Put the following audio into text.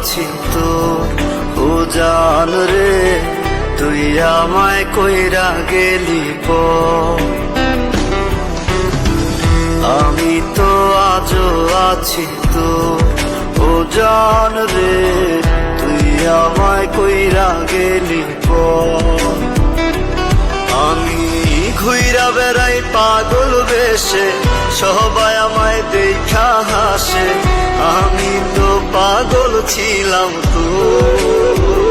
আছি তোর। ও জান রে তুই আমায় কইরা গেলি পর। আমি তো আজও আছি তোর। ও জান রে তুই আমায় কইরা গেলি পর। আমি ঘুইরা বেড়াই পাগল বেশে, সবাই আমায় দেখা হাসে। আমি তো পাগল ছিলাম তোর।